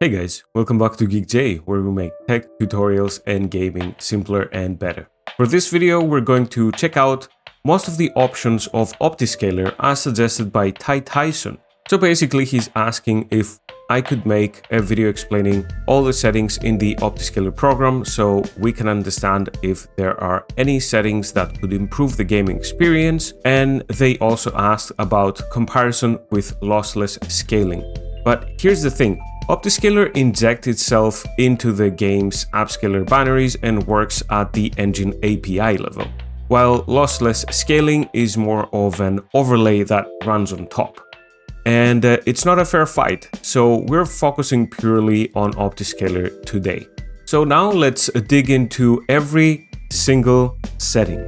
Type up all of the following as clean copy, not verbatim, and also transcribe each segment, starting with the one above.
Hey guys, welcome back to GeekJ, where we make tech, tutorials, and gaming simpler and better. For this video, we're going to check out most of the options of OptiScaler as suggested by Ty Tyson. So basically, he's asking if I could make a video explaining all the settings in the OptiScaler program so we can understand if there are any settings that could improve the gaming experience. And they also asked about comparison with lossless scaling. But here's the thing. OptiScaler injects itself into the game's Upscaler binaries and works at the engine API level, while lossless scaling is more of an overlay that runs on top. And it's not a fair fight, so we're focusing purely on OptiScaler today. So now let's dig into every single setting.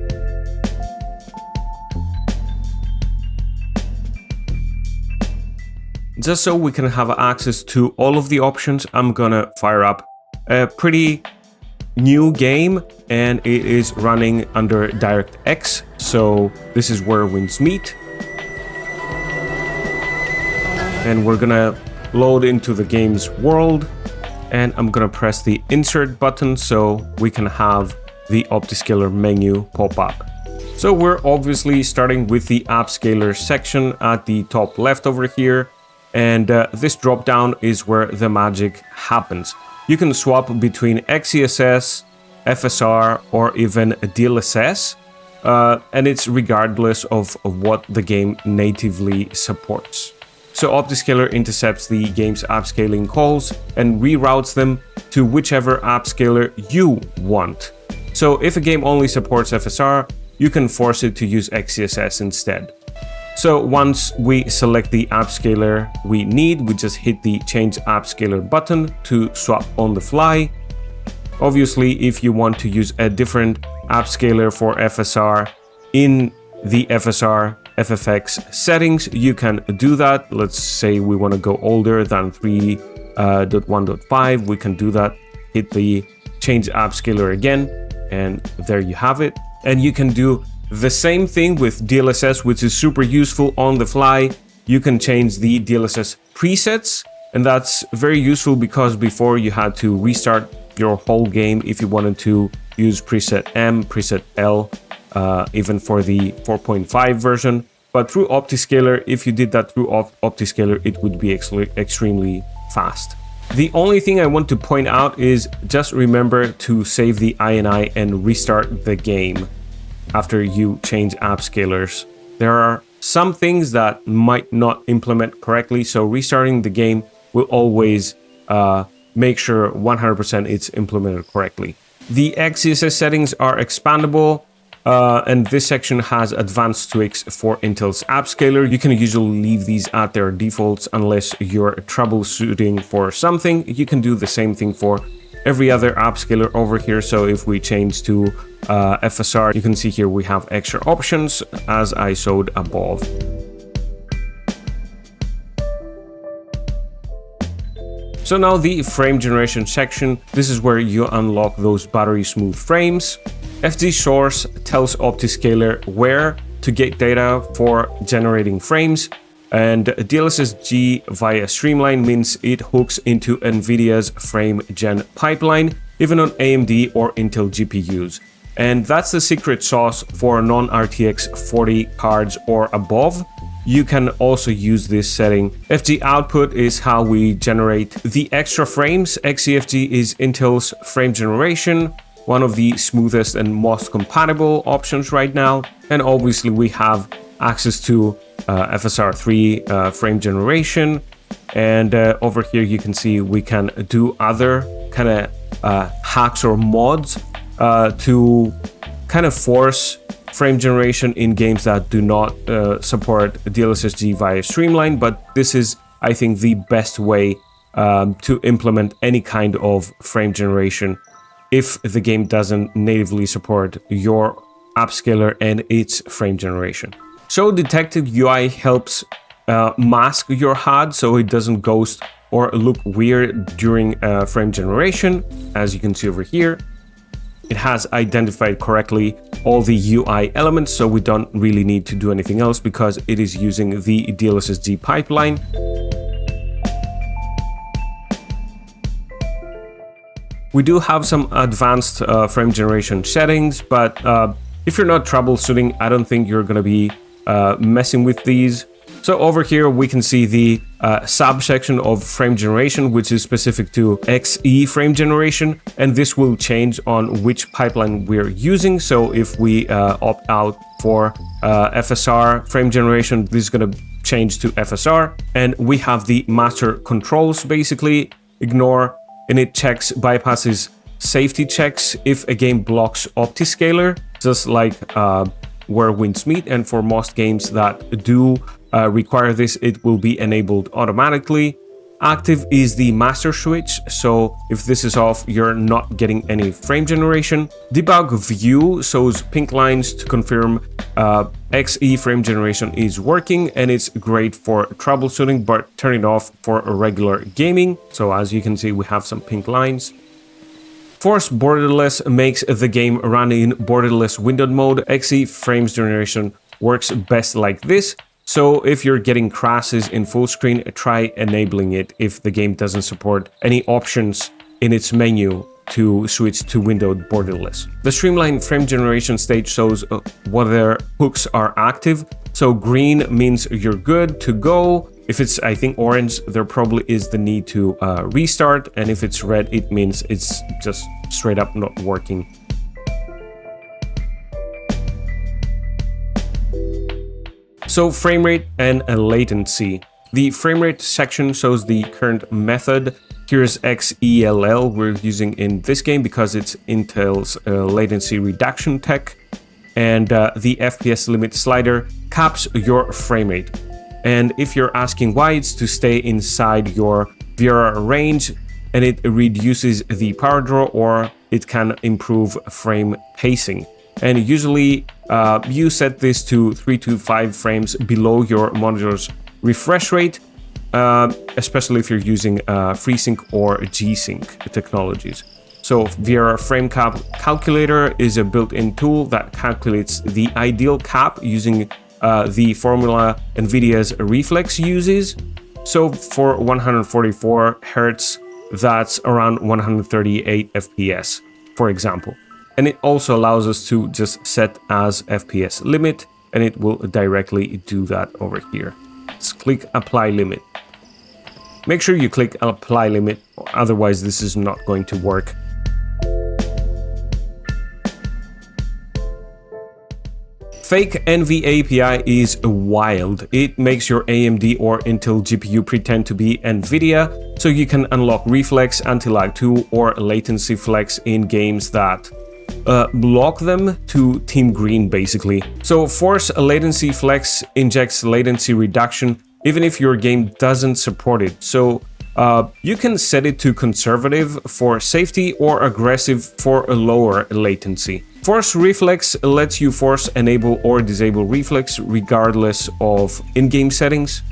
Just so we can have access to all of the options, I'm gonna fire up a pretty new game, and it is running under DirectX. So this is where wins meet. And we're gonna load into the game's world, and I'm gonna press the insert button so we can have the OptiScaler menu pop up. So we're obviously starting with the Upscaler section at the top left over here. And this dropdown is where the magic happens. You can swap between XeSS, FSR, or even DLSS, and it's regardless of what the game natively supports. So OptiScaler intercepts the game's upscaling calls and reroutes them to whichever upscaler you want. So if a game only supports FSR, you can force it to use XeSS instead. So once we select the upscaler we need, we just hit the change upscaler button to swap on the fly. Obviously, if you want to use a different upscaler for FSR in the FSR FFX settings, you can do that. Let's say we want to go older than 3.1.5. We can do that. Hit the change upscaler again, and there you have it. And you can do the same thing with DLSS, which is super useful on the fly. You can change the DLSS presets, and that's very useful because before you had to restart your whole game if you wanted to use preset M, preset L, even for the 4.5 version. But through OptiScaler, if you did that through OptiScaler, it would be extremely fast. The only thing I want to point out is just remember to save the INI and restart the game after you change upscalers. There are some things that might not implement correctly, so restarting the game will always make sure 100% it's implemented correctly. The XeSS settings are expandable, and this section has advanced tweaks for Intel's Upscaler. You can usually leave these at their defaults unless you're troubleshooting for something. You can do the same thing for every other upscaler over here. So if we change to FSR, you can see here we have extra options as I showed above. So now the frame generation section, this is where you unlock those buttery smooth frames. FG source tells OptiScaler where to get data for generating frames. And DLSS G via Streamline means it hooks into NVIDIA's frame gen pipeline, even on AMD or Intel GPUs. And that's the secret sauce for non-RTX 40 cards or above. You can also use this setting. FG output is how we generate the extra frames. XeFG is Intel's frame generation, one of the smoothest and most compatible options right now. And obviously we have access to FSR3 frame generation, and over here you can see we can do other kind of hacks or mods to kind of force frame generation in games that do not support DLSS G via Streamline, but this is, I think, the best way to implement any kind of frame generation if the game doesn't natively support your upscaler and its frame generation. So Detected UI helps mask your HUD so it doesn't ghost or look weird during frame generation, as you can see over here. It has identified correctly all the UI elements, so we don't really need to do anything else because it is using the DLSS G pipeline. We do have some advanced frame generation settings, but if you're not troubleshooting, I don't think you're going to be messing with these. So over here, we can see the subsection of frame generation, which is specific to XE frame generation, and this will change on which pipeline we're using. So if we opt out for FSR frame generation, this is going to change to FSR. And we have the master controls, basically ignore init checks, bypasses safety checks if a game blocks OptiScaler, just like where winds meet. And for most games that do require this, it will be enabled automatically. Active is the master switch, so if this is off, you're not getting any frame generation. Debug view shows pink lines to confirm XE frame generation is working, and it's great for troubleshooting, but turn it off for regular gaming. So as you can see, we have some pink lines. Force Borderless makes the game run in borderless windowed mode. XE frames generation works best like this. So if you're getting crashes in full screen, try enabling it if the game doesn't support any options in its menu to switch to windowed borderless. The Streamline frame generation stage shows whether hooks are active. So green means you're good to go. If it's, I think, orange, there probably is the need to restart. And if it's red, it means it's just straight up not working. So framerate and latency. The framerate section shows the current method. Here's XeLL we're using in this game because it's Intel's latency reduction tech. And the FPS limit slider caps your framerate. And if you're asking why, it's to stay inside your VRR range, and it reduces the power draw, or it can improve frame pacing. And usually you set this to 3 to 5 frames below your monitor's refresh rate, especially if you're using FreeSync or G-Sync technologies. So VRR frame cap calculator is a built-in tool that calculates the ideal cap using the formula NVIDIA's Reflex uses. So for 144 Hz, that's around 138 FPS, for example. And it also allows us to just set as FPS limit, and it will directly do that over here. Let's click apply limit. Make sure you click apply limit, otherwise this is not going to work. Fake NV API is wild. It makes your AMD or Intel GPU pretend to be NVIDIA, so you can unlock Reflex, Anti-Lag 2 or LatencyFlex in games that block them to Team Green, basically. So Force LatencyFlex injects latency reduction even if your game doesn't support it. So you can set it to conservative for safety or aggressive for a lower latency. Force Reflex lets you force enable or disable Reflex regardless of in-game settings.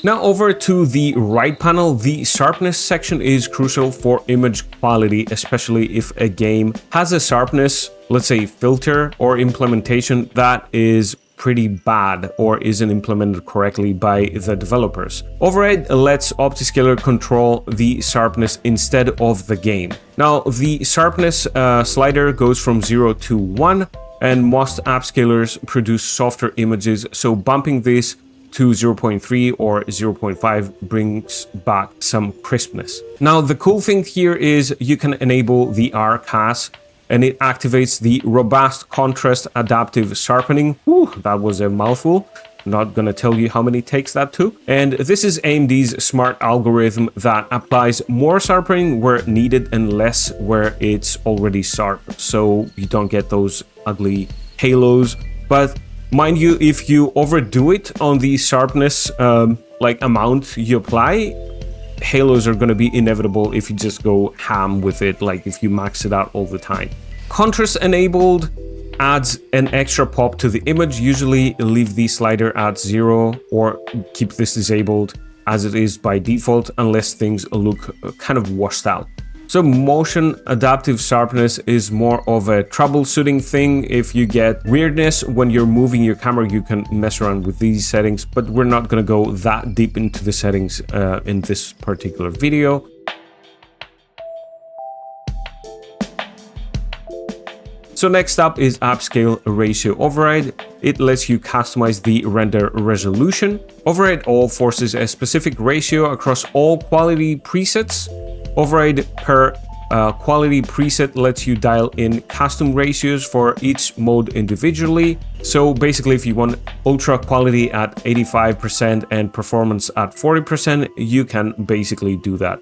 Now over to the right panel, the Sharpness section is crucial for image quality, especially if a game has a sharpness, let's say filter or implementation that is pretty bad or isn't implemented correctly by the developers. Override lets OptiScaler control the sharpness instead of the game. Now the sharpness slider goes from 0 to 1, and most Upscalers produce softer images, so bumping this to 0.3 or 0.5 brings back some crispness. Now the cool thing here is you can enable the RCAS, and it activates the robust contrast adaptive sharpening. Whew, that was a mouthful. Not gonna tell you how many takes that took. And this is AMD's smart algorithm that applies more sharpening where needed and less where it's already sharp, so you don't get those ugly halos. But mind you, if you overdo it on the sharpness amount you apply, halos are going to be inevitable if you just go ham with it, like if you max it out all the time. Contrast enabled adds an extra pop to the image. Usually leave the slider at 0 or keep this disabled as it is by default unless things look kind of washed out. So motion adaptive sharpness is more of a troubleshooting thing. If you get weirdness when you're moving your camera, you can mess around with these settings, but we're not going to go that deep into the settings in this particular video. So next up is Upscale Ratio Override. It lets you customize the render resolution. Override all forces a specific ratio across all quality presets. Override per quality preset lets you dial in custom ratios for each mode individually. So basically, if you want ultra quality at 85% and performance at 40%, you can basically do that.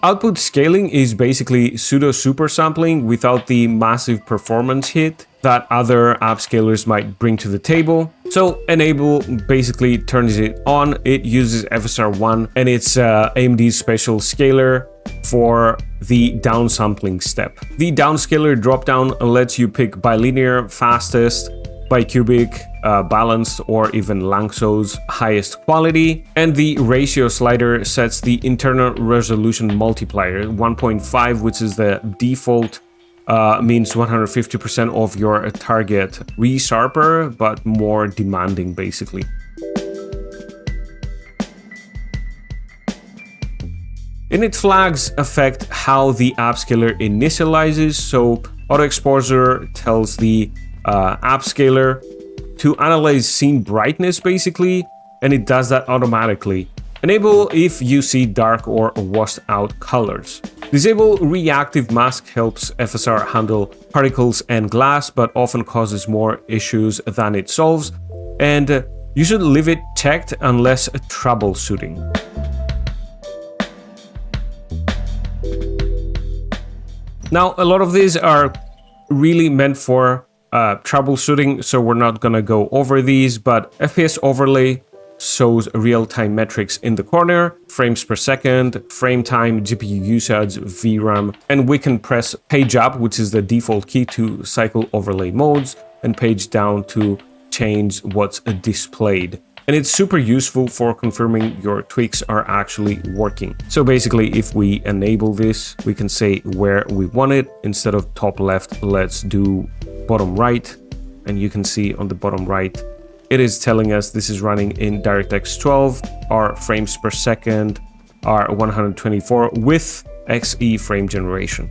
Output scaling is basically pseudo-supersampling without the massive performance hit that other upscalers might bring to the table. So Enable basically turns it on. It uses FSR1 and it's AMD's special scaler for the downsampling step. The downscaler dropdown lets you pick bilinear, fastest, bicubic, balanced, or even Langso's highest quality. And the ratio slider sets the internal resolution multiplier. 1.5, which is the default, means 150% of your target resharper, but more demanding basically. Init flags affect how the upscaler initializes. So auto exposure tells the Upscaler to analyze scene brightness basically, and it does that automatically. Enable if you see dark or washed out colors. Disable reactive mask helps FSR handle particles and glass, but often causes more issues than it solves, and you should leave it checked unless troubleshooting. Now, a lot of these are really meant for troubleshooting, so we're not gonna go over these, but FPS Overlay shows real-time metrics in the corner, frames per second, frame time, GPU usage, VRAM, and we can press page up, which is the default key to cycle overlay modes, and page down to change what's displayed. And it's super useful for confirming your tweaks are actually working. So basically, if we enable this, we can say where we want it. Instead of top left, let's do bottom right. And you can see on the bottom right, it is telling us this is running in DirectX 12. Our frames per second are 124 with XE frame generation.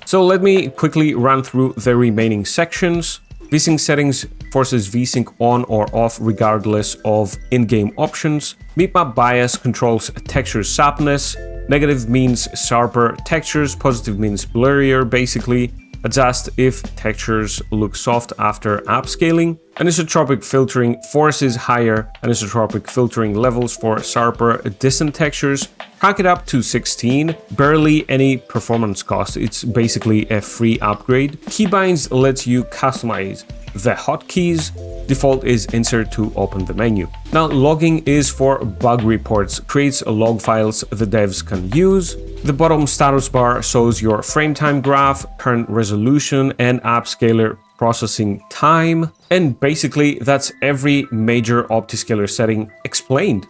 So let me quickly run through the remaining sections. VSync settings forces VSync on or off regardless of in-game options. Mipmap bias controls texture sharpness. Negative means sharper textures, positive means blurrier basically. Adjust if textures look soft after upscaling. Anisotropic filtering forces higher anisotropic filtering levels for sharper distant textures. Crank it up to 16, barely any performance cost. It's basically a free upgrade. Keybinds lets you customize the hotkeys. Default is insert to open the menu. Now, logging is for bug reports, creates log files the devs can use. The bottom status bar shows your frame time graph, current resolution, and upscaler processing time. And basically, that's every major OptiScaler setting explained.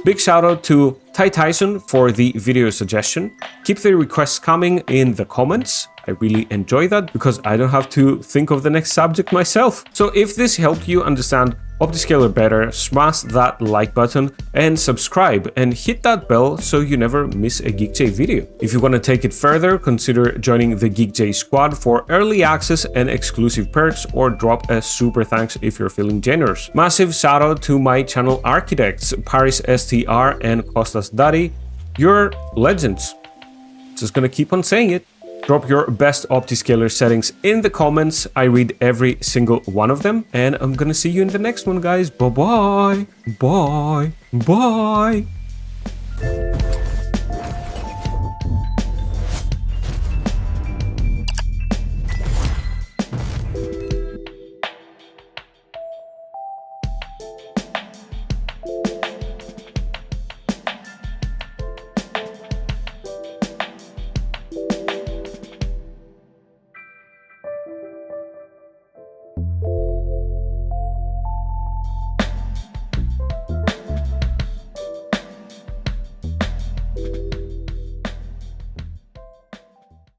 Big shout out to Ty Tyson for the video suggestion. Keep the requests coming in the comments. I really enjoy that because I don't have to think of the next subject myself. So if this helped you understand OptiScaler better, smash that like button and subscribe and hit that bell so you never miss a GeekJ video. If you want to take it further, consider joining the GeekJ squad for early access and exclusive perks, or drop a super thanks if you're feeling generous. Massive shout out to my channel architects, Paris STR and Kostas Dari. You're legends. Just gonna keep on saying it. Drop your best OptiScaler settings in the comments. I read every single one of them, and I'm gonna see you in the next one, guys. Bye-bye. Bye. Bye.